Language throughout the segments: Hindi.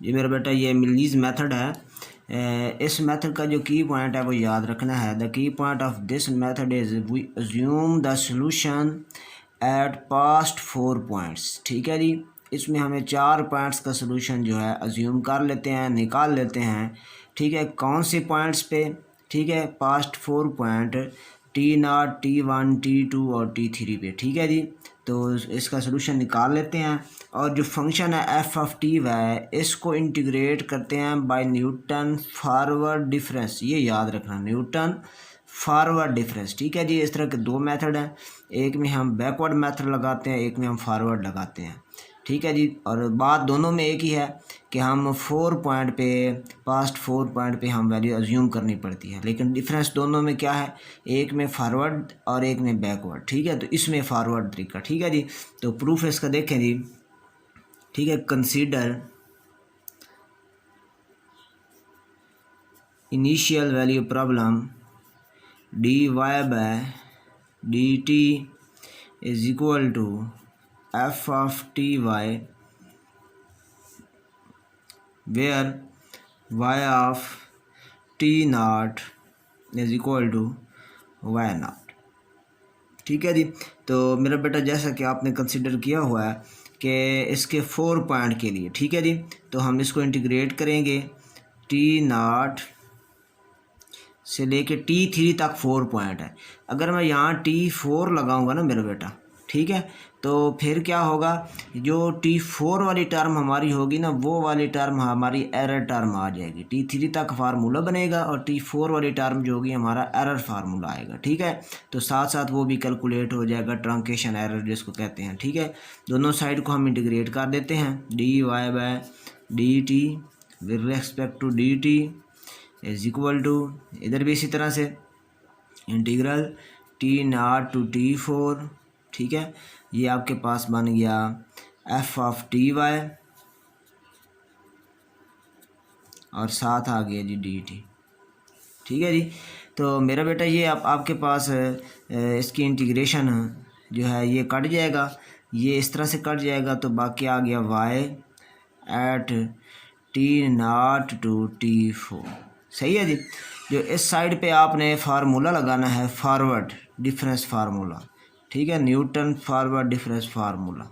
जी मेरा बेटा ये मिलीज मेथड है। इस मेथड का जो की पॉइंट है वो याद रखना है। The key point of this method is we assume the solution at past 4 points. ठीक है जी, इसमें हमें 4 पॉइंट्स का सॉल्यूशन जो है अज्यूम कर लेते हैं, निकाल लेते हैं। ठीक है, कौन से पॉइंट्स पे? ठीक है, past 4 point T0, T1, T2 और T3 पे। ठीक है जी, तो इसका सॉल्यूशन निकाल लेते हैं। और जो फंक्शन है एफ ऑफ टी वाई, इसको इंटीग्रेट करते हैं बाय न्यूटन फॉरवर्ड डिफरेंस। ये याद रखना, न्यूटन फॉरवर्ड डिफरेंस। ठीक है जी, इस तरह के 2 मेथड हैं, एक में हम बैकवर्ड मेथड लगाते हैं, एक में हम फॉरवर्ड लगाते हैं। ठीक है जी, और बात दोनों में एक ही है कि हम 4 पॉइंट पे, पास्ट 4 पॉइंट पे हम वैल्यू अज्यूम करनी पड़ती है, लेकिन डिफरेंस दोनों में क्या है? एक में फॉरवर्ड और एक में बैकवर्ड। ठीक है, तो इसमें फॉरवर्ड तरीका। ठीक है जी, तो प्रूफ इसका देखें जी। ठीक है, consider initial value problem dy by dt is equal to F of T Y where y of T nought is equal to Y nought. ठीक है जी, तो मेरा बेटा जैसा कि आपने कंसिडर किया हुआ है कि इसके 4 पॉइंट के लिए, ठीक है जी, तो हम इसको इंटीग्रेट करेंगे। T0 से लेके T3 तक 4 पॉइंट है। अगर मैं यहाँ T4 लगाऊंगा ना मेरा बेटा, ठीक है, तो फिर क्या होगा? जो T4 वाली टर्म हमारी होगी ना, वो वाली टर्म हमारी एरर टर्म आ जाएगी। T3 तक फार्मूला बनेगा और T4 वाली टर्म जो होगी हमारा एरर फार्मूला आएगा। ठीक है, तो साथ साथ वो भी कैलकुलेट हो जाएगा, ट्रंकेशन एरर जिसको कहते हैं। ठीक है, दोनों साइड को हम इंटीग्रेट कर देते हैं। dy by dt with respect to dt is equal to, इधर भी इसी तरह से इंटीग्रल T0 टू T4। ठीक है, ये आपके पास बन गया एफ ऑफ टी वाई और साथ आ गया जी dt। ठीक है जी, तो मेरा बेटा ये आपके पास इसकी इंटीग्रेशन जो है ये कट जाएगा, ये इस तरह से कट जाएगा, तो बाकी आ गया y eight T0 to T4। सही है जी, जो इस साइड पे आपने फार्मूला लगाना है, फॉरवर्ड डिफरेंस फार्मूला। ठीक है, न्यूटन फॉरवर्ड डिफरेंस फार्मूला।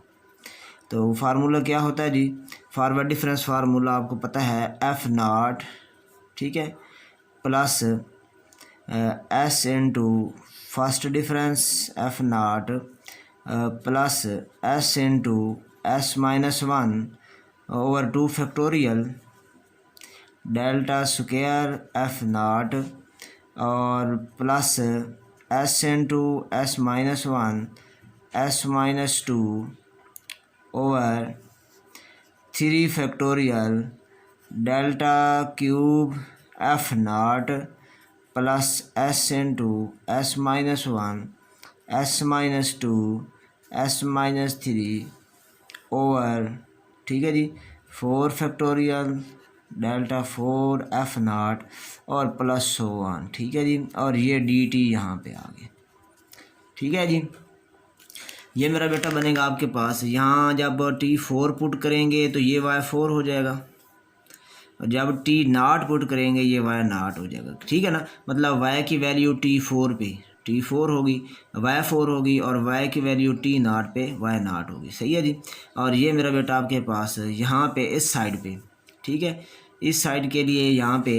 तो फार्मूला क्या होता है जी? फॉरवर्ड डिफरेंस फार्मूला आपको पता है एफ नॉट, ठीक है, plus S into first difference F not plus S into S minus 1 over 2 factorial delta square F not और plus S into S minus 1 S minus 2 over 3 factorial delta cube F not plus S into S minus 1 S minus 2 S minus 3 over, ठीक है जी, 4 फैक्टोरियल डेल्टा 4 एफ नॉट और प्लस 1। ठीक है जी, और ये डी टी यहाँ पे आ गया। ठीक है जी, ये मेरा बेटा बनेगा आपके पास। यहाँ जब T4 पुट करेंगे तो ये y4 हो जाएगा, और जब T0 पुट करेंगे ये y0 हो जाएगा। ठीक है ना, मतलब y की वैल्यू T4 पे T4 होगी, y4 होगी, और y की वैल्यू T0 पे y0 होगी। सही है जी, और ये मेरा बेटा आपके पास यहाँ पे इस साइड पे, ठीक है, इस साइड के लिए यहाँ पे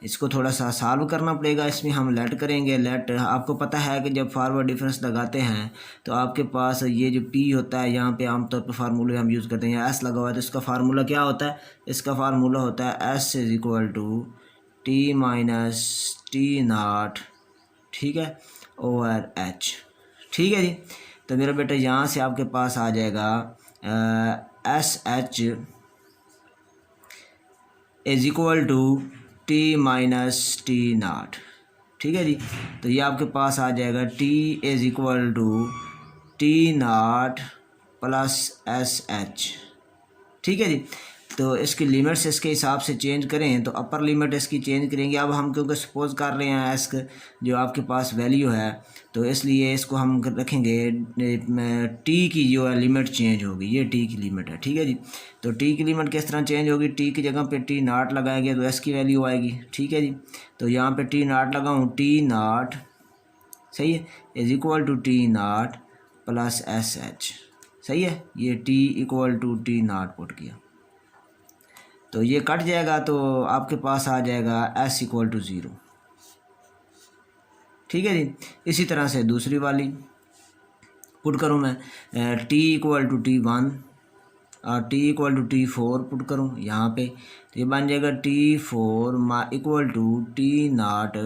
इसको थोड़ा सा सॉल्व करना पड़ेगा। इसमें हम लेट करेंगे। लेट आपको पता है कि जब फॉरवर्ड डिफरेंस लगाते हैं तो आपके पास ये जो P होता है, यहाँ पे आमतौर पर फार्मूले हम यूज़ करते हैं, S लगा हुआ है, तो इसका फार्मूला क्या होता है? इसका फार्मूला होता है S is equal to T minus T0, ठीक है, ओवर H। ठीक है जी, तो मेरा बेटा यहाँ से आपके पास आ जाएगा SH is equal to T minus T0। ठीक है जी, तो ये आपके पास आ जाएगा T is equal to T0 plus SH। ठीक है जी, तो इसकी लिमिट्स इसके हिसाब से चेंज करें तो अपर लिमिट इसकी चेंज करेंगे। अब हम क्योंकि सपोज कर रहे हैं एस्क जो आपके पास वैल्यू है, तो इसलिए इसको हम रखेंगे टी की जो है लिमिट चेंज होगी, ये टी की लिमिट है, ठीक है जी। तो टी की लिमिट किस तरह चेंज होगी, टी की जगह पे टी नाट लगाएंगे तो एस की वैल्यू आएगी, ठीक है जी। तो यहाँ पे टी नाट लगाऊँ, टी नाट सही है is equal to T naught plus S H, सही है। ये T equal to T nought put किया तो ये कट जाएगा, तो आपके पास आ जाएगा एस इक्वल टू ज़ीरो, ठीक है जी। इसी तरह से दूसरी वाली पुट करूँ मैं, T equal to T one और T equal to T four put करूँ यहाँ पे, तो ये बन जाएगा T four equal to T naught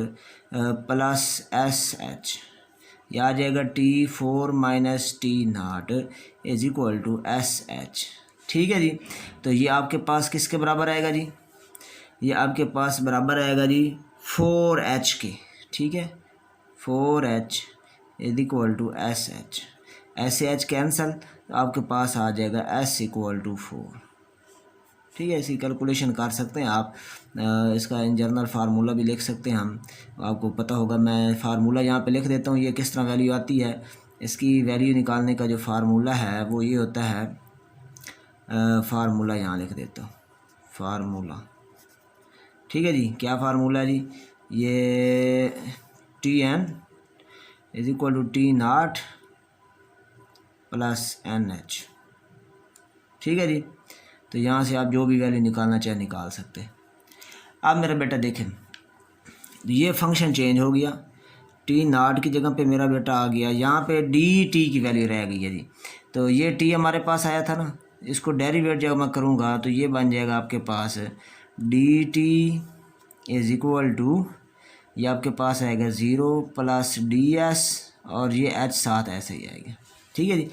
plus S H, यह आ जाएगा T four minus T naught is equal to S H, ठीक है जी। तो ये आपके पास किसके बराबर आएगा जी, ये आपके पास बराबर आएगा जी 4h के, ठीक है। 4h is equal to S H, S H cancel, तो आपके पास आ जाएगा s इक्वल टू 4, ठीक है। इसकी कैलकुलेशन कर सकते हैं आप, इसका इन जनरल फार्मूला भी लिख सकते हैं हम, आपको पता होगा। मैं फार्मूला यहाँ पे लिख देता हूँ, ये किस तरह वैल्यू आती है। इसकी वैल्यू निकालने का जो फार्मूला है वो ये होता है, फार्मूला यहाँ लिख देता हूँ, फार्मूला, ठीक है जी। क्या फार्मूला है जी, ये T N is equal to T naught plus N H, ठीक है जी। तो यहाँ से आप जो भी वैल्यू निकालना चाहे निकाल सकते हैं। अब मेरा बेटा देखें, ये फंक्शन चेंज हो गया, टी नाट की जगह पे मेरा बेटा आ गया, यहाँ पे डी टी की वैल्यू रह गई है जी। तो ये टी हमारे पास आया था ना, इसको डेरिवेट जब मैं करूँगा तो ये बन जाएगा आपके पास D T is equal to, ये आपके पास आएगा 0 प्लस डी एस और ये एच साथ ऐसे ही आएगा, ठीक है जी।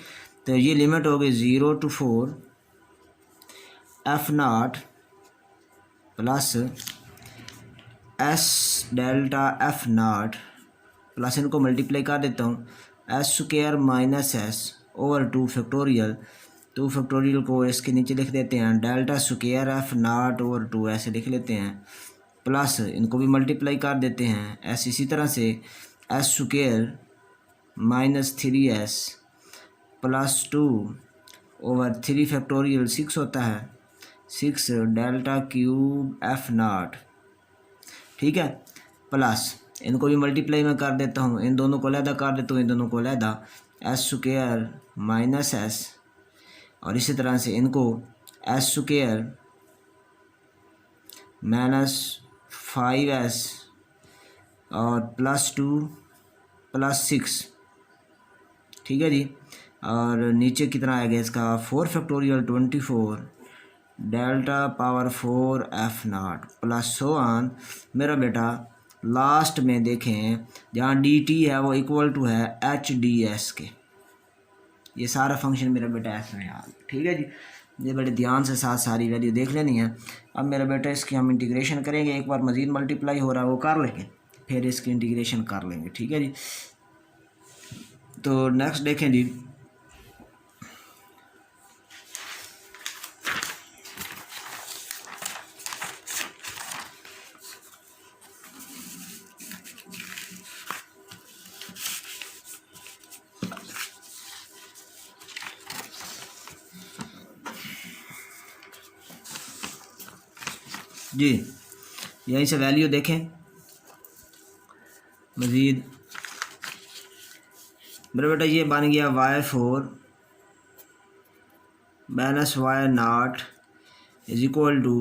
तो ये लिमिट हो गई 0 to 4 F naught plus S delta F naught plus, इनको मल्टीप्लाई कर देता हूँ, S square minus S over 2 factorial, 2 factorial को इसके नीचे लिख देते हैं, डेल्टा स्क्वायर एफ नाट ओवर 2 ऐसे लिख लेते हैं, प्लस इनको भी मल्टीप्लाई कर देते हैं एस, इसी तरह से S square minus 3s plus 2 over 3 factorial 6 होता है, 6 डेल्टा क्यूब एफ नाट, ठीक है। प्लस इनको भी मल्टीप्लाई में कर देता हूँ, इन दोनों को अलहदा कर देता हूँ, इन दोनों को अलहदा, एस स्क्वायर माइनस एस, और इसी तरह से इनको एस स्क्वायर माइनस 5s और प्लस 2 प्लस 6, ठीक है जी। और नीचे कितना आएगा इसका 4 factorial 24 delta power 4 F naught plus so on. मेरा बेटा लास्ट में देखें जहाँ डी टी है वो इक्वल टू है एच डी एस के, ये सारा फंक्शन मेरा बेटा ऐसा है यार, ठीक है जी। ये बड़े ध्यान से साथ सारी वैल्यू देख लेनी है। अब मेरा बेटा इसकी हम इंटीग्रेशन करेंगे, एक बार मज़ीद मल्टीप्लाई हो रहा है वो कर लेंगे, फिर इसकी इंटीग्रेशन कर लेंगे, ठीक है जी। तो नेक्स्ट देखें जी, जी यहीं से वैल्यू देखें मज़ीद, मेरा बेटा ये बन गया y4 minus Y naught is equal to,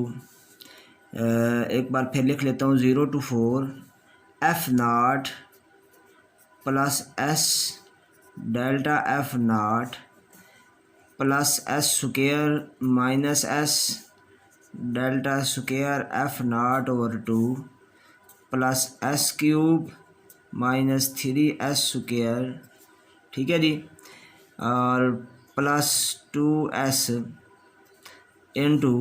एक बार फिर लिख लेता हूँ 0 to 4 F naught plus S delta F naught plus S square minus S delta square F naught over 2 plus S cube minus 3s square, ठीक है जी, और plus 2s into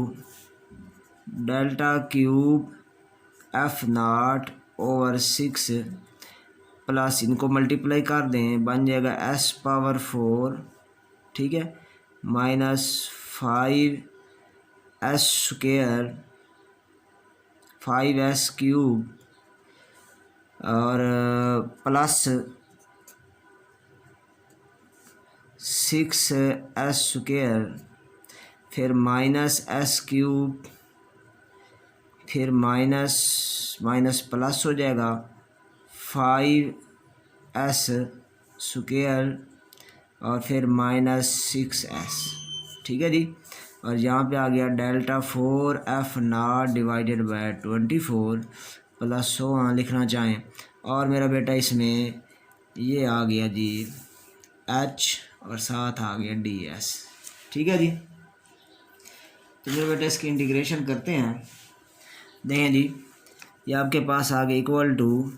delta cube F नाट ओवर 6 प्लस इनको मल्टीप्लाई कर दें बन जाएगा s पावर 4, ठीक है, minus 5 S square 5s cube और प्लस 6s स्क्वायर, फिर माइनस एस क्यूब, फिर माइनस माइनस प्लस हो जाएगा 5s स्क्वायर और फिर माइनस 6s। ठीक है जी। और यहाँ पे आ गया delta 4f0 divided by 24 plus 100 लिखना चाहें। और मेरा बेटा इसमें ये आ गया जी h और साथ आ गया ds। ठीक है जी। तो मेरा बेटा इसकी इंटीग्रेशन करते हैं। देखें जी, ये आपके पास आ गया इक्वल टू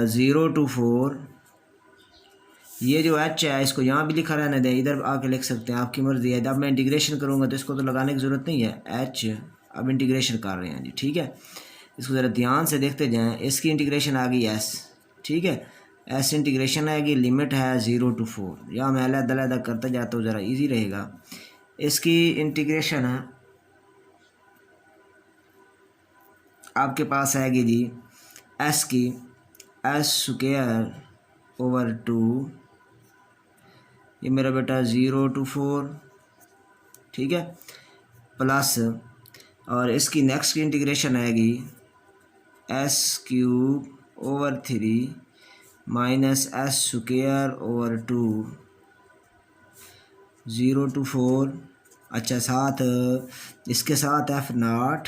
0 to 4। ये जो h है इसको यहाँ भी लिखा रहने दें, इधर आके लिख सकते हैं, आपकी मर्ज़ी है। अब मैं इंटीग्रेशन करूँगा तो इसको तो लगाने की ज़रूरत नहीं है, h अब इंटीग्रेशन कर रहे हैं जी। ठीक है, इसको ज़रा ध्यान से देखते जाएं। इसकी इंटीग्रेशन आ गई s। ठीक है, s इंटीग्रेशन आएगी, लिमिट है 0 to 4। यहाँ मैं अलग-अलग करता जाता हूँ, ज़रा इजी रहेगा। इसकी इंटीग्रेशन है आपके पास आएगी जी s की s स्क्वायर ओवर 2, ये मेरा बेटा 0 to 4। ठीक है, प्लस और इसकी नेक्स्ट की इंटीग्रेशन आएगी s cube over 3 minus s square over 2 0 to 4। अच्छा, साथ इसके साथ f0,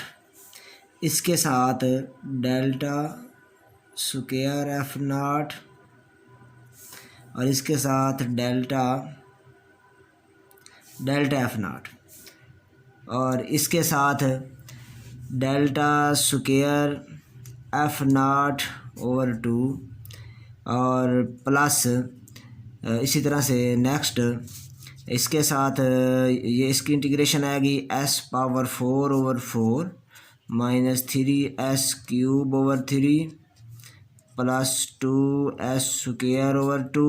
इसके साथ डेल्टा स्क्वायर f0 और इसके साथ डेल्टा f0 और इसके साथ डेल्टा स्क्वायर f0 ओवर 2 और प्लस इसी तरह से नेक्स्ट इसके साथ ये इसकी इंटीग्रेशन आएगी s power 4 over 4 minus 3s cube over 3 plus 2s square over 2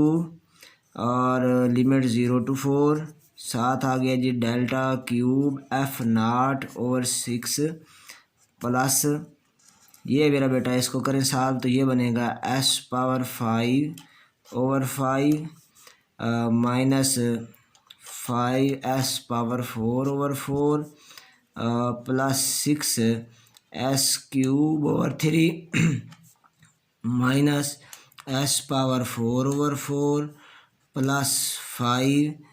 और लिमिट 0 to 4। साथ आ गया जी delta cube f0 over 6 plus ये मेरा बेटा इसको करें साल तो ये बनेगा s power 5 over 5 minus 5s power 4 over 4 plus 6s cube over 3 minus s power 4 over 4 plus 5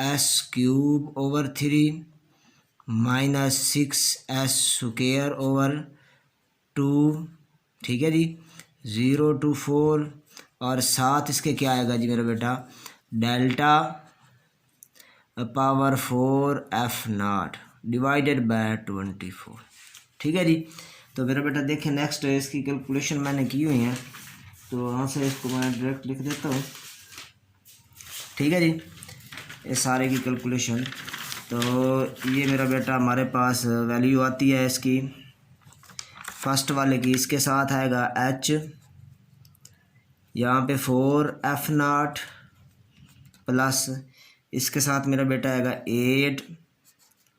s cube over 3 minus 6s square over 2। ठीक है जी, 0 to 4 और साथ इसके क्या आएगा जी मेरा बेटा delta power 4 f0 divided by 24। ठीक है जी। तो मेरा बेटा देखें नेक्स्ट इसकी कैलकुलेशन मैंने की हुई है, तो यहाँ से इसको मैं डायरेक्ट लिख देता हूँ। ठीक है जी, ये सारे की कैलकुलेशन। तो ये मेरा बेटा हमारे पास वैल्यू आती है इसकी फर्स्ट वाले की, इसके साथ आएगा h, यहाँ पे 4f0 प्लस इसके साथ मेरा बेटा आएगा 8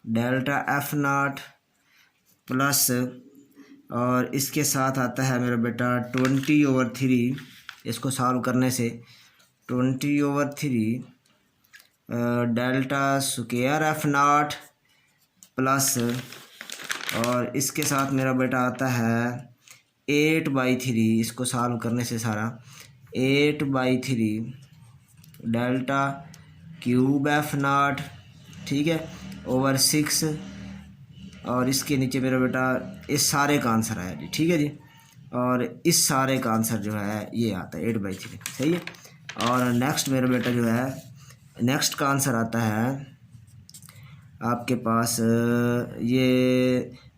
डेल्टा f0 प्लस और इसके साथ आता है मेरा बेटा 20 ओवर 3। इसको सॉल्व करने से 20 over 3 delta square f0 plus और इसके साथ मेरा बेटा आता है 8/3। इसको सॉल्व करने से सारा 8/3 डेल्टा क्यूब f0। ठीक है, ओवर 6 और इसके नीचे मेरा बेटा इस सारे का आंसर आया जी। ठीक है जी, और इस सारे का आंसर जो है ये आता है 8/3। सही है। और नेक्स्ट मेरा बेटा जो है नेक्स्ट का आंसर आता है आपके पास ये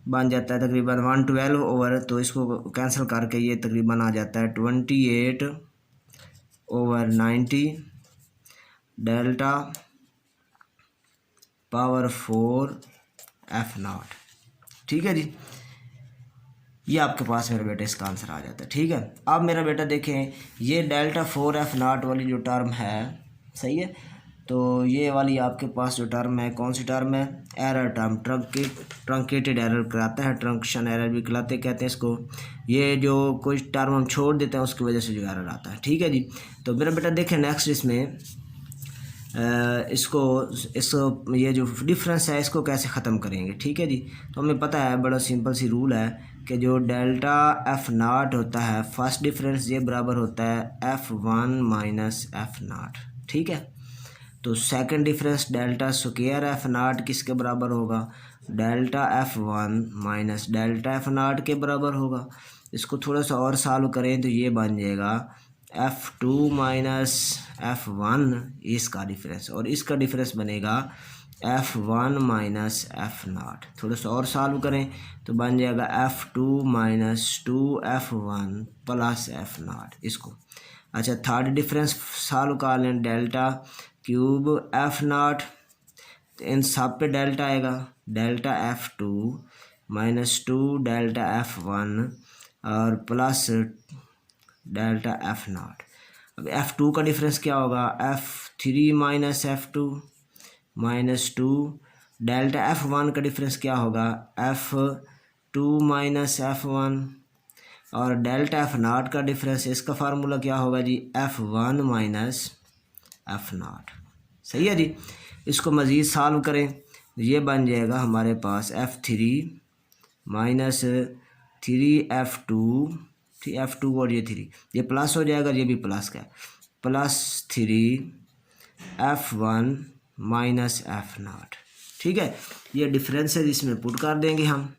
बन जाता है तकरीबन 112 ओवर, तो इसको कैंसिल करके ये तकरीबन आ जाता है 28 ओवर 90 डेल्टा पावर 4 f0। ठीक है जी, ये आपके पास मेरे बेटे इसका आंसर आ जाता है। ठीक है, अब मेरा बेटा देखें ये डेल्टा 4 f0 वाली जो टर्म है सही है। तो ये वाली आपके पास जो टर्म है, कौन सी टर्म है, एरर टर्म, ट्रंकेटेड एरर कराता है, ट्रंक्शन एरर भी कहते हैं इसको। ये जो कोई टर्म हम छोड़ देते हैं उसकी वजह से जो एरर आता है, ठीक है जी। तो मेरा बेटा देखें नेक्स्ट इसमें इसको ये जो डिफरेंस है इसको कैसे ख़त्म करेंगे, ठीक है जी। तो हमें पता है बड़ा सिंपल सी रूल है कि जो डेल्टा एफ़ नाट होता है फर्स्ट डिफरेंस ये बराबर होता है F1 माइनस एफ़ नाट, ठीक है। तो second difference delta square F naught किसके बराबर होगा, delta F1 minus delta F naught के बराबर होगा। इसको थोड़ा सा और सॉल्व करें तो ये बन जाएगा F2 माइनस F1 इसका डिफरेंस, और इसका डिफरेंस बनेगा F1 माइनस एफ़ नाट। थोड़ा सा और सॉल्व करें तो बन जाएगा F2 minus 2F1 plus F नाट इसको। अच्छा, थर्ड डिफरेंस सॉल्व कर लें, डेल्टा क्यूब एफ़ नाट, इन सब पे डेल्टा आएगा, delta F2 minus 2 delta F1 और प्लस डेल्टा एफ़ नाट। अब F2 का डिफरेंस क्या होगा, F3 minus F2 minus 2, delta F1 का डिफरेंस क्या होगा, F2 माइनस F1, और डेल्टा एफ़ नाट का डिफरेंस, इसका फार्मूला क्या होगा जी, F1 माइनस एफ़ नाट। सही है जी। इसको मज़ीद सॉल्व करें ये बन जाएगा हमारे पास F3 माइनस 3F2, F2 और ये 3, ये प्लस हो जाएगा, ये भी प्लस का है, plus 3F1 minus F naught, ठीक है। ये डिफरेंसेस इसमें पुट कर देंगे हम,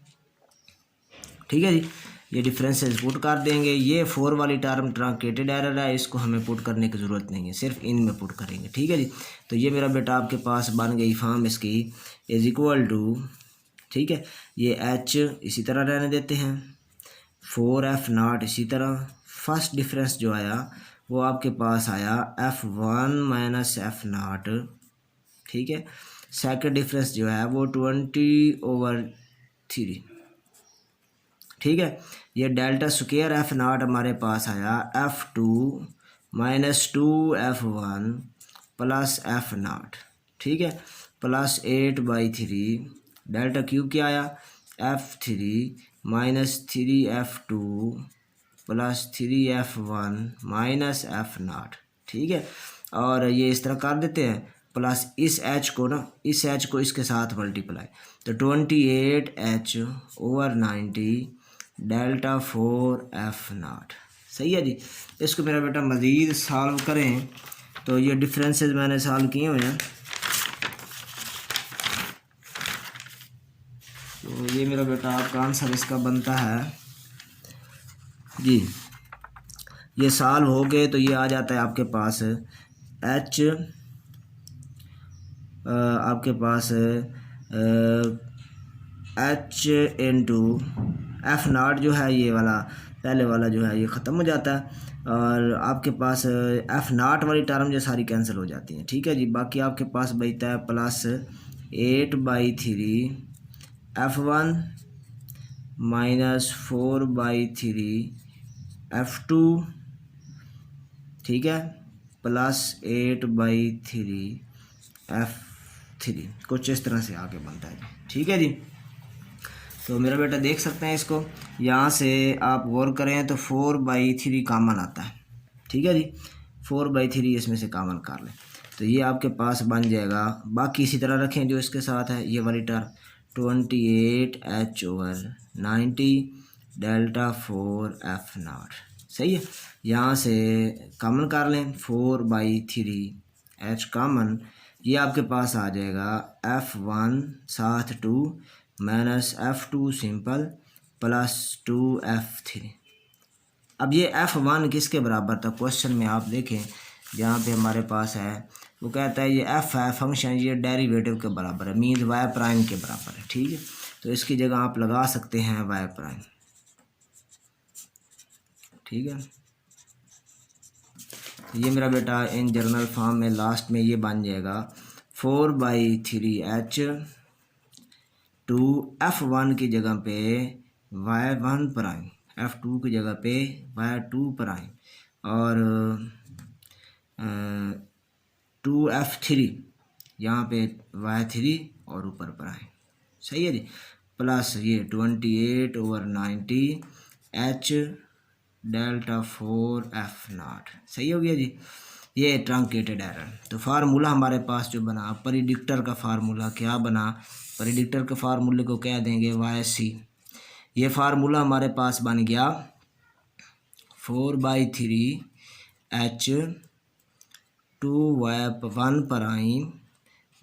ठीक है जी। ये डिफरेंसेस पुट कर देंगे। ये 4 वाली टर्म ट्रंकेटेड एरर है, इसको हमें पुट करने की ज़रूरत नहीं है, सिर्फ इन में पुट करेंगे, ठीक है जी। तो ये मेरा बेटा आपके पास बन गई फॉर्म इसकी इज इक्वल टू, ठीक है, ये H इसी तरह रहने देते हैं, 4F नाट इसी तरह। फर्स्ट डिफरेंस जो आया वो आपके पास आया F1 माइनस एफ़ नाट, ठीक है। सेकंड डिफरेंस जो है वो 20/3, ठीक है। ये डेल्टा स्क्वायर एफ़ नाट हमारे पास आया F2 minus 2F1 plus F naught, ठीक है, प्लस 8/3, डेल्टा क्यूब क्या आया, F3 minus 3F2 plus 3F1 minus F naught, ठीक है। और ये इस तरह कर देते हैं, प्लस इस H को ना, इस H को इसके साथ मल्टीप्लाई, तो 28H/90 डेल्टा 4F नाट। सही है जी। इसको मेरा बेटा मज़ीद सॉल्व करें तो ये डिफरेंसेस मैंने सॉल्व किए हुए हैं, तो ये मेरा बेटा आपका आंसर इसका बनता है जी। ये सॉल्व हो गए तो ये आ जाता है आपके पास H, आपके पास H इंटू एफ़ नाट जो है, ये वाला पहले वाला जो है ये ख़त्म हो जाता है, और आपके पास एफ़ नाट वाली टर्म जो सारी कैंसिल हो जाती हैं, ठीक है जी। बाकी आपके पास बचता है प्लस 8/3 F1 माइनस 4/3 F2, ठीक है, प्लस 8/3 F3, कुछ इस तरह से आगे बनता है, ठीक है जी। तो मेरा बेटा देख सकते हैं इसको, यहाँ से आप गौर करें तो 4/3 कॉमन आता है, ठीक है जी, 4/3 इसमें से कॉमन कर लें तो ये आपके पास बन जाएगा। बाकी इसी तरह रखें जो इसके साथ है, ये वाली टर्म 28H/90 डेल्टा 4F नाट, सही है। यहाँ से कॉमन कर लें 4/3 H कॉमन, ये आपके पास आ जाएगा F1 साथ 2 minus F2 simple plus 2F3। अब ये F1 किसके बराबर था, क्वेश्चन में आप देखें जहाँ पे हमारे पास है वो कहता है ये F है फंक्शन, ये डेरिवेटिव के बराबर है, मीन्स y प्राइम के बराबर है, ठीक है। तो इसकी जगह आप लगा सकते हैं y प्राइम, ठीक है। ये मेरा बेटा इन जनरल फॉर्म में लास्ट में ये बन जाएगा 4/3H टू F1 की जगह पे y1 प्राइम, F2 की जगह पे y2 प्राइम, और 2f3 यहाँ पे y3 और ऊपर प्राइम, सही है जी, प्लस ये 28/90 h डेल्टा 4f0, सही हो गया जी। ये ट्रंकेटेड एरर। तो फार्मूला हमारे पास जो बना, प्रेडिक्टर का फार्मूला क्या बना, प्रेडिक्टर के फार्मूले को क्या देंगे, YC। ये फार्मूला हमारे पास बन गया 4/3 h 2y1 prime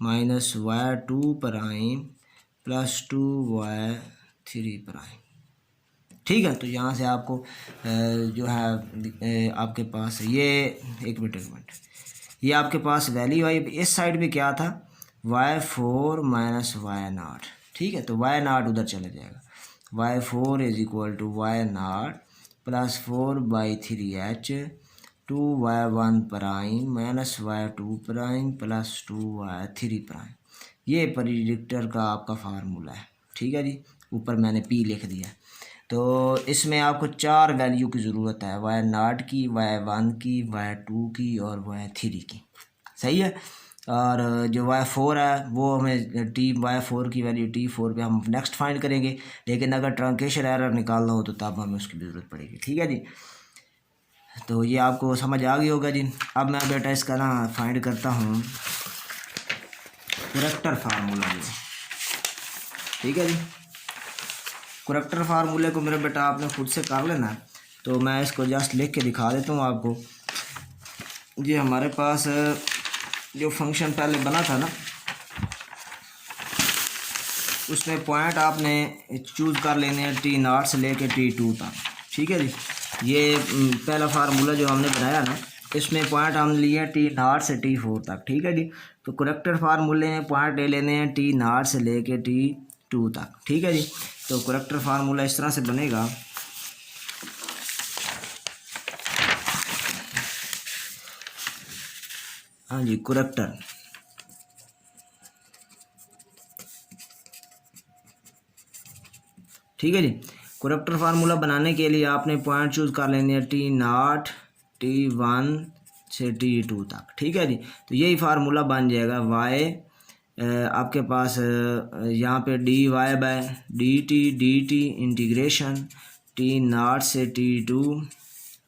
minus y2 prime plus 2y3 prime. ठीक है, तो यहाँ से आपको जो है आपके पास ये एक मिनट ये आपके पास वैल्यू आई। इस साइड पे क्या था, y4 माइनस y0, ठीक है, तो y0 उधर चला जाएगा, y4 is equal to y0 plus 4/3 h 2y1 prime minus y2 prime plus 2y3 prime. ये प्रेडिक्टर का आपका फार्मूला है, ठीक है जी। ऊपर मैंने p लिख दिया। तो इसमें आपको 4 वैल्यू की ज़रूरत है, y0 की, y1 की, y2 की और y3 की, सही है। और जो y4 है वो हमें y4 की वैल्यू t4 पे हम नेक्स्ट फाइंड करेंगे, लेकिन अगर ट्रंकेशन एरर निकालना हो तो तब हमें उसकी भी ज़रूरत पड़ेगी, ठीक है जी। तो ये आपको समझ आ गई होगा जी। अब मैं बेटा इसका ना फाइंड करता हूँ करेक्टर फार्मूला जो, ठीक है जी। करेक्टर फार्मूले को मेरा बेटा आपने खुद से कर लेना है, तो मैं इसको जस्ट लिख के दिखा देता हूँ आपको। ये हमारे पास जो फंक्शन पहले बना था ना, उसमें पॉइंट आपने चूज़ कर लेने हैं T0 से लेके T2 तक, ठीक है जी। ये पहला फार्मूला जो हमने बनाया ना, इसमें पॉइंट हमने लिए T0 से T4 तक, ठीक है जी। तो करेक्टर फार्मूले में पॉइंट ले लेने हैं T0 से लेके T2 तक, ठीक है जी। तो करेक्टर फार्मूला इस तरह से बनेगा, हाँ जी, करेक्टर, ठीक है जी। करेक्टर फार्मूला बनाने के लिए आपने पॉइंट चूज़ कर लेने हैं T0 T1 से T2 तक, ठीक है जी। तो यही फार्मूला बन जाएगा y आपके पास यहाँ पे dy/dt इंटीग्रेशन T0 से T2,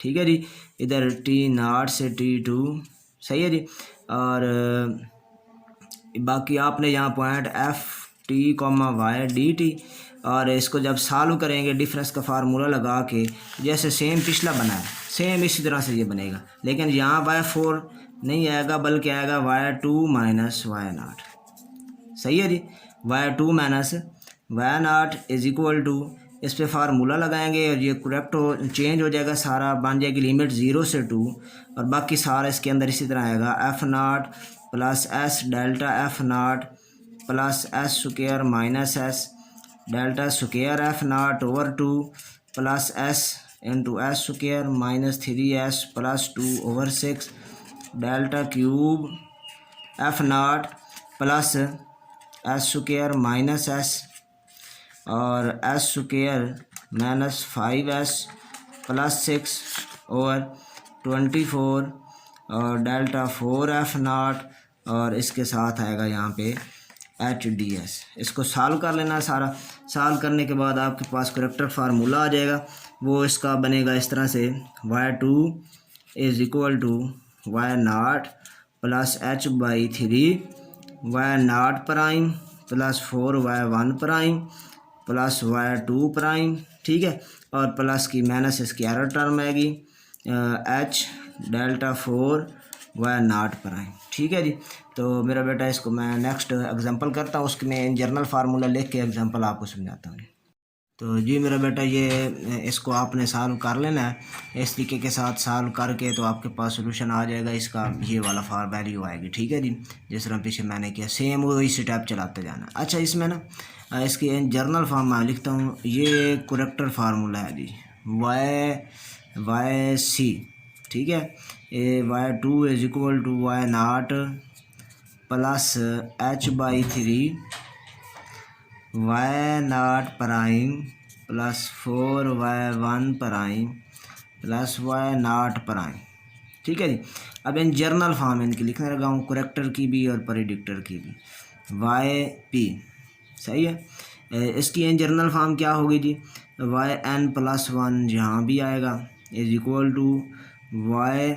ठीक है जी। इधर T0 से T2, सही है जी। और बाकी आपने यहाँ पॉइंट f(t,y) dt, और इसको जब सॉल्व करेंगे डिफरेंस का फार्मूला लगा के, जैसे सेम पिछला बना है सेम इसी तरह से ये बनेगा, लेकिन यहाँ y4 नहीं आएगा बल्कि आएगा y2 माइनस y0, सही है जी। y2 minus y0 is equal to, इस पे फार्मूला लगाएंगे और ये करेक्ट हो चेंज हो जाएगा, सारा बन जाएगी लिमिट 0 से 2, और बाकी सारा इसके अंदर इसी तरह आएगा f0 plus s delta f0 plus s square minus s delta square f0 over 2 plus s into s square minus 3s plus 2 over 6 delta cube f0 plus s square minus s और s square minus 5s plus 6 over 24 और डेल्टा 4f0, और इसके साथ आएगा यहाँ पे HDS। इसको सॉल्व कर लेना, सारा सॉल्व करने के बाद आपके पास करेक्टर फार्मूला आ जाएगा। वो इसका बनेगा इस तरह से, y2 is equal to y0 plus h/3 y0 prime plus 4y1 prime plus y2 prime, ठीक है, और प्लस की माइनस इसकी एरर टर्म आएगी h डेल्टा 4y0 प्राइम, ठीक है जी। तो मेरा बेटा इसको मैं नेक्स्ट एग्जांपल करता हूँ, उसके मैं जनरल फार्मूला लिख के एग्जांपल आपको समझाता हूँ। तो जी मेरा बेटा ये इसको आपने सॉल्व कर लेना है, इस तरीके के साथ सॉल्व करके तो आपके पास सोल्यूशन आ जाएगा, इसका ये वाला वैल्यू आएगी, ठीक है जी। जिस तरह पीछे मैंने किया सेम वही स्टेप चलाते जाना। अच्छा, इसमें ना इसकी जर्नल फॉर्म में लिखता हूँ, ये करेक्टर फार्मूला है जी y/c, ठीक है। y2 is equal to y0 plus h/3 y0 prime plus 4y1 prime plus y0 prime, ठीक है जी। अब इन जर्नल फॉर्म इनकी लिखने लगा हूँ, करेक्टर की भी और प्रेडिक्टर की भी, वाई पी, सही है। इसकी इन जर्नल फॉर्म क्या होगी जी, वाई एन प्लस वन यहाँ भी आएगा इज इक्वल टू वाई,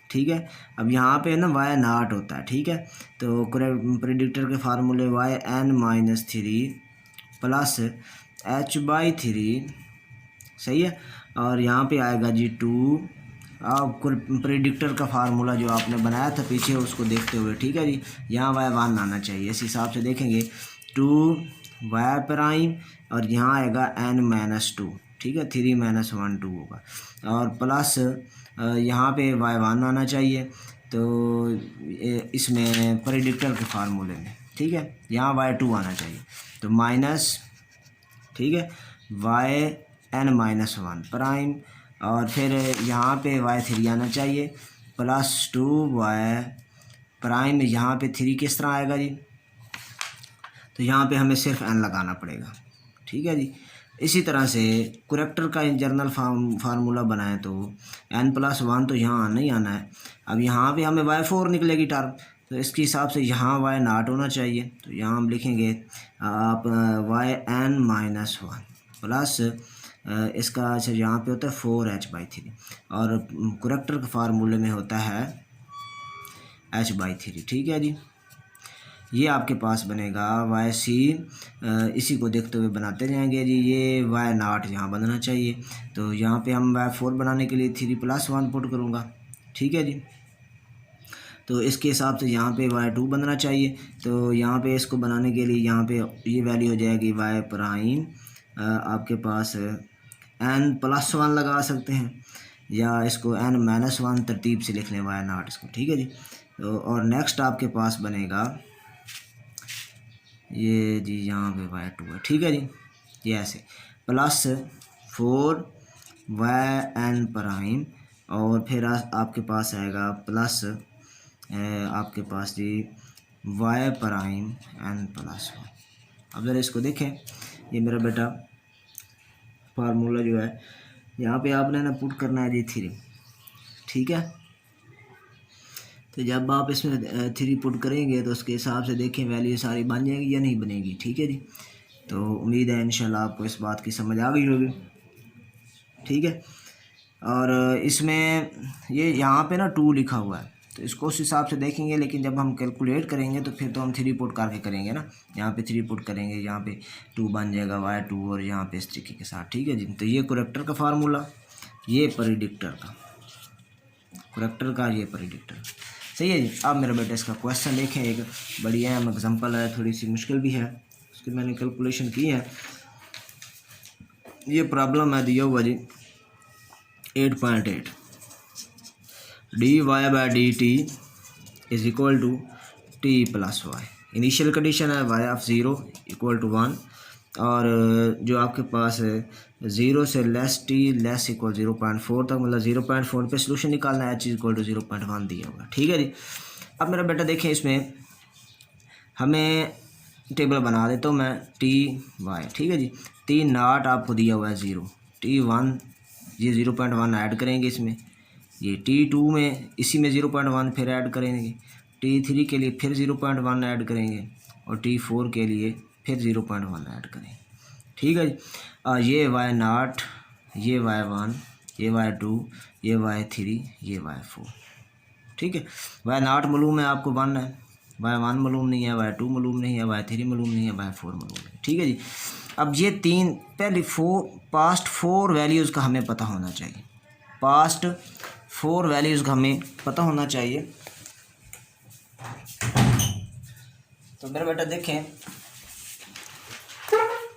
ठीक है। अब यहाँ पे ना वाई नाट होता है, ठीक है। तो प्रेडिक्टर के फार्मूले y n minus three plus h by three, सही है। और यहाँ पे आएगा जी टू, आप प्रेडिक्टर का फार्मूला जो आपने बनाया था पीछे उसको देखते हुए, ठीक है जी। यहाँ वाई वन आना चाहिए, इस हिसाब से देखेंगे टू वाई प्राइम और यहाँ आएगा एन माइनस टू, ठीक है, थ्री माइनस वन टू होगा, और प्लस यहाँ पे वाई वन आना चाहिए, तो इसमें प्रेडिक्टर के फार्मूले में, ठीक है, यहाँ वाई टू आना चाहिए, तो माइनस, ठीक है, y n minus one prime, और फिर यहाँ पे वाई थ्री आना चाहिए प्लस टू वाई प्राइम, यहाँ पे थ्री किस तरह आएगा जी, तो यहाँ पे हमें सिर्फ एन लगाना पड़ेगा, ठीक है जी। इसी तरह से करेक्टर का जर्नल फार्मूला बनाएं तो एन प्लस वन तो यहाँ आना ही आना है। अब यहाँ पे हमें वाई फोर निकलेगी टर्म, तो इसके हिसाब से यहाँ वाई नाट होना चाहिए, तो यहाँ हम लिखेंगे आप y n minus one plus इसका अच्छा यहाँ पे होता है फोर एच बाई थ्री, और करेक्टर के फार्मूले में होता है एच बाई थ्री, ठीक है जी। ये आपके पास बनेगा वाई सी, इसी को देखते हुए बनाते जाएंगे जी। ये वाई नाट यहाँ बनना चाहिए, तो यहाँ पे हम वाई फोर बनाने के लिए थ्री प्लस वन पुट करूँगा, ठीक है जी। तो इसके हिसाब से यहाँ पे वाई टू बनना चाहिए, तो यहाँ पे इसको बनाने के लिए यहाँ पे ये वैल्यू हो जाएगी वाई प्राइम आपके पास एन प्लस वन लगा सकते हैं, या इसको एन माइनस वन तरतीब से लिख लें वाई नाट इसको, ठीक है जी। तो और नेक्स्ट आपके पास बनेगा ये जी, यहाँ पे वाई टू है, ठीक है जी, ये ऐसे plus four Y N prime, और फिर आपके पास आएगा प्लस आपके पास जी Y prime N plus one. अब ज़रा इसको देखें, ये मेरा बेटा फार्मूला जो है यहाँ पे आपने ना पुट करना है जी थ्री, ठीक है। तो जब आप इसमें थ्री पुट करेंगे तो उसके हिसाब से देखें वैल्यू सारी बन जाएगी या नहीं बनेगी, ठीक है जी। तो उम्मीद है इंशाल्लाह आपको इस बात की समझ आ गई होगी, ठीक है। और इसमें ये यहाँ पे ना टू लिखा हुआ है, तो इसको उस हिसाब से देखेंगे, लेकिन जब हम कैलकुलेट करेंगे तो फिर तो हम थ्री पुट करके करेंगे ना, यहाँ पे थ्री पुट करेंगे, यहाँ पे टू बन जाएगा वाई टू, और यहाँ पे इस तरीके के साथ, ठीक है जी। तो ये करेक्टर का फार्मूला, ये प्रेडिक्टर का, करेक्टर का ये प्रेडिक्टर, सही है जी। अब मेरा बेटा इसका क्वेश्चन देखें, एक बड़ी अहम एग्जांपल है, थोड़ी सी मुश्किल भी है, उसकी मैंने कैलकुलेशन की है। ये प्रॉब्लम है दिया हुआ जी 8.8, D Y by D T is equal to T plus Y. Initial condition है Y of zero equal to one, और जो आपके पास है ज़ीरो से लेस टी लेस इक्वल 0.4 तक, मतलब 0.4 पे सोल्यूशन निकालना है, एच इक्वल टू 0.1 दिया होगा, ठीक है जी। अब मेरा बेटा देखें, इसमें हमें टेबल बना देता हूँ मैं टी वाई, ठीक है जी। टी नाट आपको दिया हुआ है ज़ीरो, टी वन ये 0.1 ऐड करेंगे इसमें, ये टी टू में इसी में 0.1 फिर ऐड करेंगे, टी थ्री के लिए फिर 0.1 ऐड करेंगे, और टी फोर के लिए फिर 0.1 ऐड करेंगे, ठीक है जी। ये वाई नाट, ये वाई वन, ये वाई टू, ये वाई थ्री, ये वाई फोर, ठीक है। वाई नाट मालूम है आपको वन है, वाई वन मालूम नहीं है, वाई टू मालूम नहीं है, वाई थ्री मालूम नहीं है, वाई फोर मालूम है, ठीक है जी। अब ये तीन पहले पास्ट फोर वैल्यूज़ का हमें पता होना चाहिए, पास्ट फोर वैल्यूज़ का हमें पता होना चाहिए। तो मेरा बेटा देखें,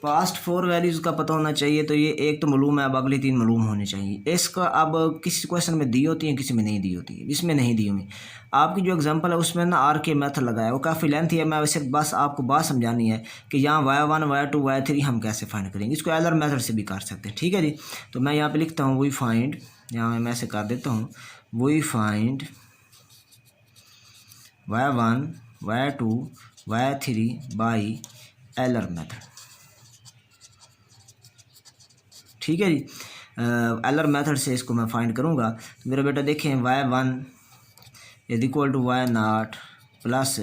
पास्ट फोर वैल्यूज़ का पता होना चाहिए, तो ये एक तो मालूम है, अब अगली तीन मालूम होनी चाहिए। इसका अब किसी क्वेश्चन में दी होती है, किसी में नहीं दी होती है, इसमें नहीं दी हुई। आपकी जो एग्जांपल है उसमें ना आर के मेथड लगाया, वो काफ़ी लेंथी है, मैं वैसे बस आपको बात समझानी है कि यहाँ y one Y two Y three हम कैसे फाइंड करेंगे। इसको एलर मेथड से भी कर सकते हैं, ठीक है जी। तो मैं यहाँ पर लिखता हूँ वी फाइंड, यहाँ मैं ऐसे कर देता हूँ we find Y one Y two Y three by Euler method, ठीक है जी। एलर मेथड से इसको मैं फाइंड करूँगा। तो मेरा बेटा देखें y1 is equal to y0 plus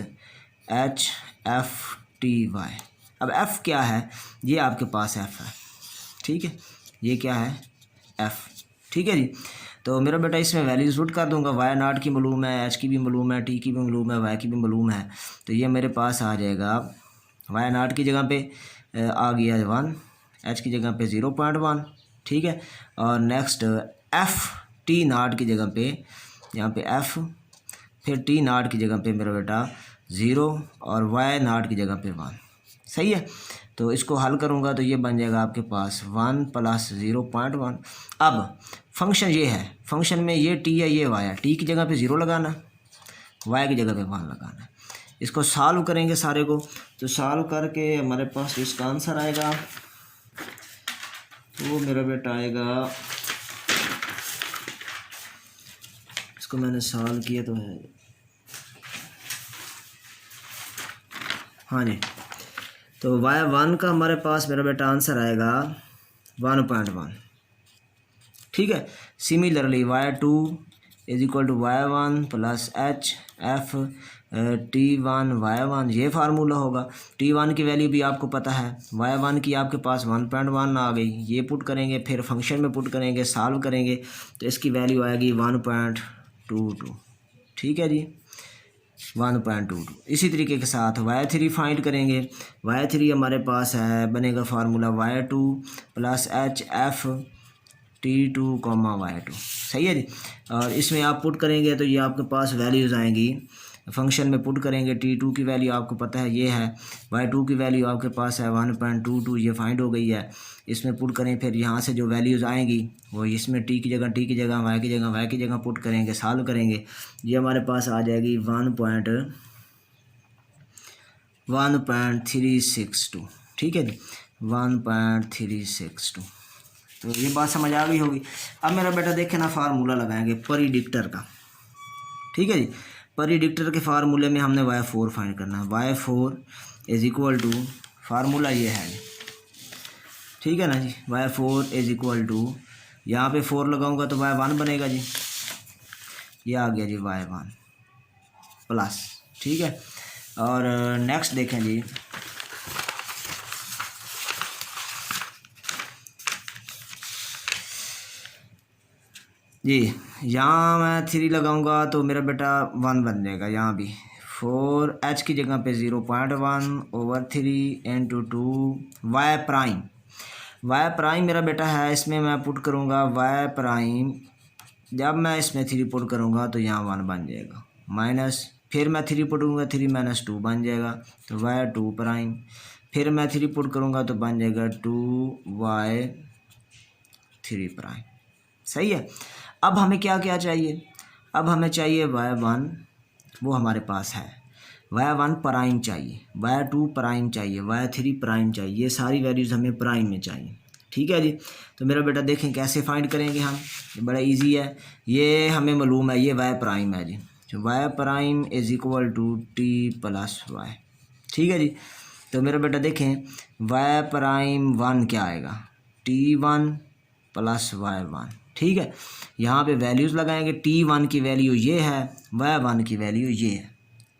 HFTY। अब f क्या है, ये आपके पास f है, ठीक है, ये क्या है f, ठीक है जी। तो मेरा बेटा इसमें वैल्यूज पुट कर दूंगा, y0 की मालूम है, h की भी मालूम है, t की भी मालूम है, y की भी मालूम है। तो ये मेरे पास आ जाएगा y0 की जगह पे आ गया 1, h की जगह पे 0.1, ठीक है। और नेक्स्ट FT0 की जगह पे यहाँ पे f, फिर T0 की जगह पे मेरा बेटा 0 और y0 की जगह पे 1, सही है। तो इसको हल करूँगा तो ये बन जाएगा आपके पास 1 प्लस 0.1। अब फंक्शन ये है, फंक्शन में ये t है, ये y है, t की जगह पे 0 लगाना, y की जगह पे 1 लगाना है। इसको सॉल्व करेंगे सारे को, तो सॉल्व करके हमारे पास इसका आंसर आएगा, तो मेरा बेटा आएगा, इसको मैंने सॉल्व किया तो है, हाँ जी। तो y1 का हमारे पास मेरा बेटा आंसर आएगा 1.1, ठीक है। Similarly y2 is equal to y1 plus HFT1 y1, ये फार्मूला होगा। T1 की वैल्यू भी आपको पता है, y1 की आपके पास 1.1 आ गई, ये पुट करेंगे, फिर फंक्शन में पुट करेंगे, सॉल्व करेंगे तो इसकी वैल्यू आएगी 1.22, ठीक है जी, 1.22। इसी तरीके के साथ y3 फाइंड करेंगे, y3 हमारे पास है, बनेगा formula y2 plus HFT2 y2, सही है जी। और इसमें आप पुट करेंगे तो ये आपके पास वैल्यूज़ आएंगी, फंक्शन में पुट करेंगे, T2 की वैल्यू आपको पता है ये है, y2 की वैल्यू आपके पास है 1.22, ये फाइंड हो गई है। इसमें पुट करें, फिर यहाँ से जो वैल्यूज़ आएंगी वो इसमें t की जगह y की जगह पुट करेंगे, सॉल्व करेंगे, ये हमारे पास आ जाएगी 1.362, ठीक है जी, 1.362। तो ये बात समझ आ गई होगी। अब मेरा बेटा देखे ना, फार्मूला लगाएंगे प्रीडिक्टर का, ठीक है जी। प्रीडिक्टर के फार्मूले में हमने y4 फाइंड करना है, y4 is equal to, formula ये है, ठीक है ना जी, y4 इज इक्वल टू, यहाँ पे 4 लगाऊंगा तो y1 बनेगा जी, ये आ गया जी y1 प्लस, ठीक है। और नेक्स्ट देखें जी, जी यहाँ मैं 3 लगाऊंगा तो मेरा बेटा 1 बन जाएगा, यहाँ भी 4h की जगह पे 0.1/3 इंटू 2 y प्राइम मेरा बेटा है, इसमें मैं पुट करूँगा y प्राइम, जब मैं इसमें 3 पुट करूँगा तो यहाँ 1 बन जाएगा, माइनस, फिर मैं 3 पुट करूँगा 3 - 2 बन जाएगा, तो y2 प्राइम, फिर मैं 3 पुट करूँगा तो बन जाएगा 2y3 प्राइम, सही है। अब हमें क्या क्या चाहिए, अब हमें चाहिए y1, वो हमारे पास है, y1 प्राइम चाहिए, y2 प्राइम चाहिए, y3 प्राइम चाहिए, ये सारी वैल्यूज़ हमें प्राइम में चाहिए, ठीक है जी। तो मेरा बेटा देखें कैसे फाइंड करेंगे हम, ये बड़ा इजी है, ये हमें मालूम है, ये y प्राइम है जी, तो y prime is equal to t plus y, ठीक है जी। तो मेरा बेटा देखें y प्राइम 1 क्या आएगा, t1 प्लस y1, ठीक है। यहाँ पे वैल्यूज़ लगाएंगे, t1 की वैल्यू ये है, y1 की वैल्यू ये है,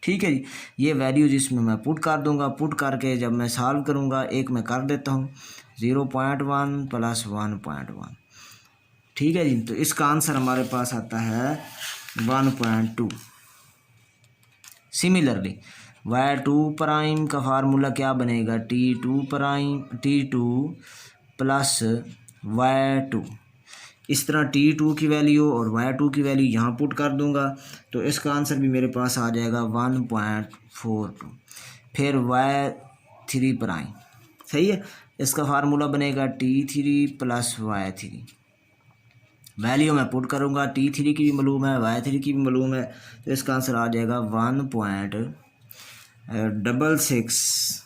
ठीक है जी। ये वैल्यूज़ इसमें मैं पुट कर दूंगा, पुट करके जब मैं सॉल्व करूँगा, एक मैं कर देता हूँ 0.1 प्लस 1.1, ठीक है जी। तो इसका आंसर हमारे पास आता है 1.2। सिमिलरली y2 प्राइम का फार्मूला क्या बनेगा, t2 प्लस y2, इस तरह t2 की वैल्यू और y2 की वैल्यू यहाँ पुट कर दूंगा तो इसका आंसर भी मेरे पास आ जाएगा 1.42। फिर y3 प्राइम, सही है, इसका फार्मूला बनेगा t3 प्लस y3, वैल्यू मैं पुट करूँगा, t3 की भी मालूम है, y3 की भी मालूम है, तो इसका आंसर आ जाएगा 1.66,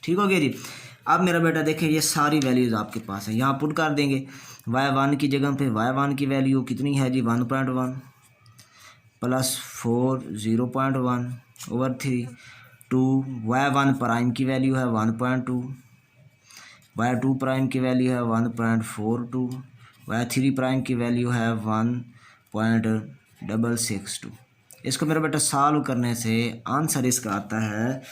ठीक हो गया जी। अब मेरा बेटा देखें ये सारी वैल्यूज़ आपके पास है, यहाँ पुट कर देंगे, y1 की जगह पे y1 की वैल्यू कितनी है जी 1.1 प्लस 4 0.1/3 2, y1 प्राइम की वैल्यू है 1.2, y2 प्राइम की वैल्यू है 1.42, y3 प्राइम की वैल्यू है 1.662। इसको मेरा बेटा सॉल्व करने से आंसर इसका आता है,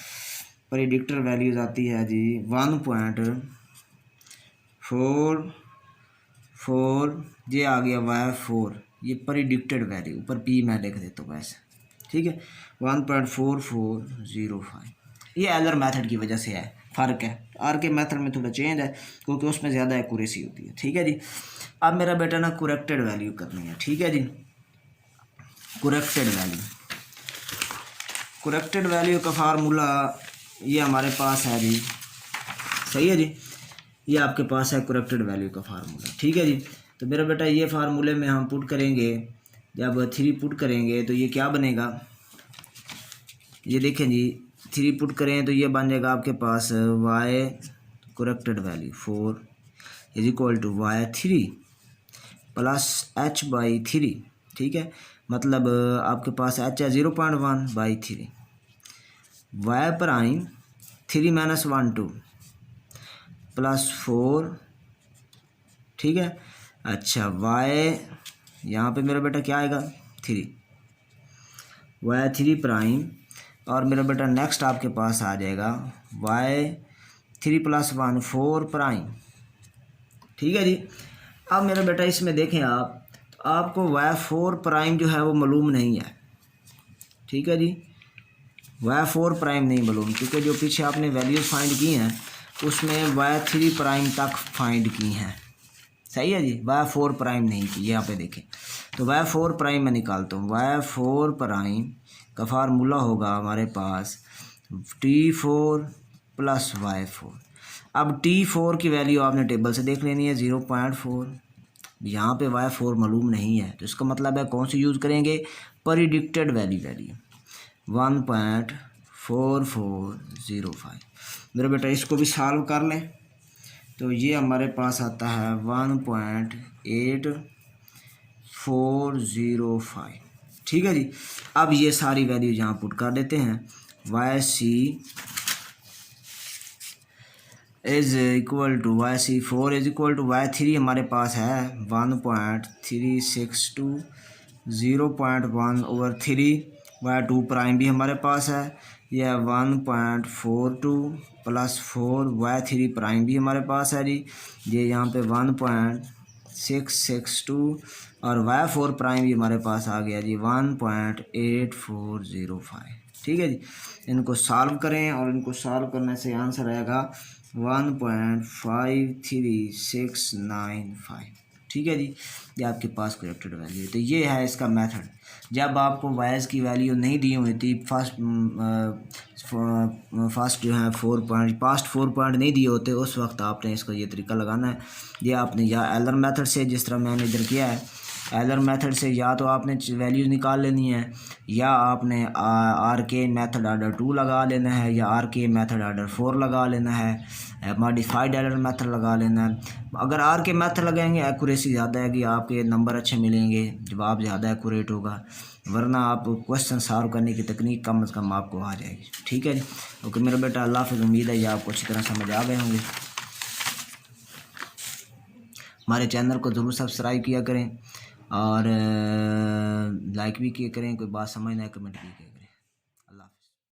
प्रेडिक्टर वैल्यूज आती है जी 1.44, ये आ गया y4, ये प्रेडिक्टेड वैल्यू, ऊपर p मैं लिख देता हूँ वैसे, ठीक है 1.4405। ये एलर मेथड की वजह से है, फ़र्क है। आर के मेथड में थोड़ा चेंज है क्योंकि उसमें ज़्यादा एक्यूरेसी होती है, ठीक है जी। अब मेरा बेटा ना करेक्टेड वैल्यू करनी है, ठीक है जी। करेक्टेड वैल्यू का फार्मूला ये हमारे पास है जी, सही है जी। ये आपके पास है करेक्टेड वैल्यू का फार्मूला, ठीक है जी। तो मेरा बेटा ये फार्मूले में हम पुट करेंगे, जब 3 पुट करेंगे तो ये क्या बनेगा, ये देखें जी 3 पुट करें तो ये बन जाएगा आपके पास y corrected value 4 is equal to y3 plus h/3, ठीक है। मतलब आपके पास h है 0.1/3, y प्राइम 3 - 1 2 प्लस 4, ठीक है। अच्छा y यहाँ पे मेरा बेटा क्या आएगा 3, y3 प्राइम, और मेरा बेटा नेक्स्ट आपके पास आ जाएगा y3 + 1 4 प्राइम, ठीक है जी। अब मेरा बेटा इसमें देखें आप, तो आपको y4 प्राइम जो है वो मालूम नहीं है, ठीक है जी। y4 प्राइम नहीं मालूम, क्योंकि जो पीछे आपने वैल्यूज़ फाइंड की हैं उसमें y3 प्राइम तक फाइंड की हैं, सही है जी। y4 प्राइम नहीं की, यहाँ पे देखें। तो y4 प्राइम मैं निकालता हूँ, y4 प्राइम का फार्मूला होगा हमारे पास T4 + y4। अब T4 की वैल्यू आपने टेबल से देख लेनी है 0.4, यहाँ पे y4 मालूम नहीं है, तो इसका मतलब है कौन सी यूज़ करेंगे, प्रेडिक्टेड वैल्यू 1.4405। मेरा बेटा इसको भी सॉल्व कर लें, तो ये हमारे पास आता है 1.8405, ठीक है जी। अब ये सारी वैल्यू यहाँ पुट कर देते हैं, y4 is equal to y3 हमारे पास है 1.362, 0.1/3, y2 प्राइम भी हमारे पास है, यह 1.42 + 4, y3 प्राइम भी हमारे पास है जी, ये यहाँ पे 1.662, और y4 प्राइम भी हमारे पास आ गया जी 1.8405, ठीक है जी। इनको सॉल्व करें और इनको सॉल्व करने से आंसर आएगा 1.5365, ठीक है जी। ये आपके पास करेक्टेड वैल्यू है। तो ये है इसका मेथड। जब आपको वाइज की वैल्यू नहीं दी हुई थी, फर्स्ट जो है 4 पॉइंट, पास्ट 4 पॉइंट नहीं दिए होते, उस वक्त आपने इसको ये तरीका लगाना है। ये आपने या एलर मेथड से, जिस तरह मैंने इधर किया है, एलर मेथड से या तो आपने वैल्यूज़ निकाल लेनी है, या आपने आर के मेथड ऑर्डर 2 लगा लेना है, या आर के मेथड ऑर्डर 4 लगा लेना है, मॉडिफाइड एलर मेथड लगा लेना है। अगर आर के मेथड लगाएंगे एक्यूरेसी ज़्यादा है कि आपके नंबर अच्छे मिलेंगे, जवाब ज़्यादा एक्यूरेट होगा, वरना आप क्वेश्चन सॉल्व करने की तकनीक कम से कम आपको आ जाएगी, ठीक है जी। ओके मेरा बेटा, अल्लाह हाफ़िज़। उम्मीद है ये आपको अच्छी तरह समझ आ गए होंगे। हमारे चैनल को ज़रूर सब्सक्राइब किया करें और लाइक भी किया करें, कोई बात समझ ना कमेंट भी किया करें।